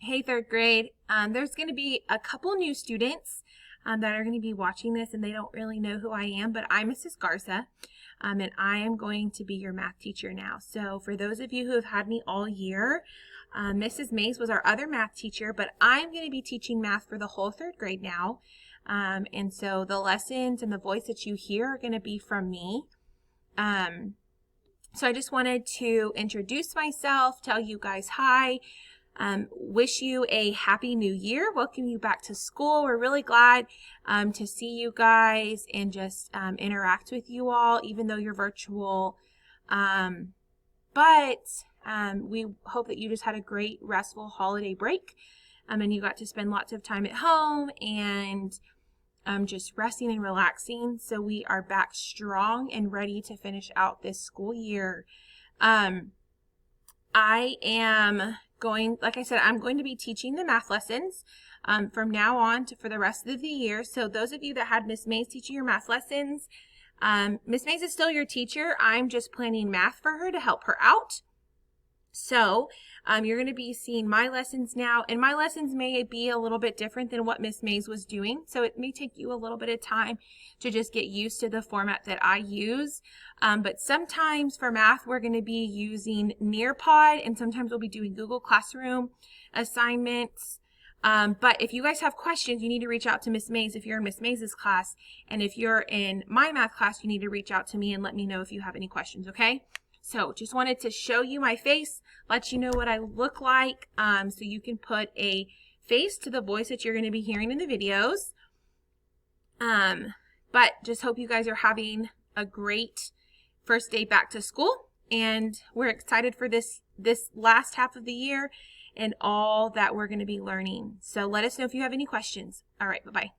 Hey, third grade. There's going to be a couple new students that are going to be watching this, and they don't really know who I am, but I'm Mrs. Garza, and I am going to be your math teacher now. So for those of you who have had me all year, Mrs. Mays was our other math teacher, but I'm going to be teaching math for the whole third grade now. And so the lessons and the voice that you hear are going to be from me. So I just wanted to introduce myself, tell you guys hi. Wish you a happy new year. Welcome you back to school. We're really glad to see you guys and just interact with you all, even though you're virtual. But we hope that you just had a great, restful holiday break and you got to spend lots of time at home and just resting and relaxing. So we are back strong and ready to finish out this school year. I am going, like I said, I'm going to be teaching the math lessons from now on for the rest of the year. So those of you that had Miss Mays teaching your math lessons, Miss Mays is still your teacher. I'm just planning math for her to help her out. So you're going to be seeing my lessons now, and my lessons may be a little bit different than what Miss Mays was doing. So it may take you a little bit of time to just get used to the format that I use. But sometimes for math, we're going to be using Nearpod, and sometimes we'll be doing Google Classroom assignments. But if you guys have questions, you need to reach out to Miss Mays if you're in Miss Mays' class. And if you're in my math class, you need to reach out to me and let me know if you have any questions, okay? So just wanted to show you my face, let you know what I look like, so you can put a face to the voice that you're going to be hearing in the videos. But just hope you guys are having a great first day back to school, and we're excited for this last half of the year and all that we're going to be learning. So let us know if you have any questions. All right, bye-bye.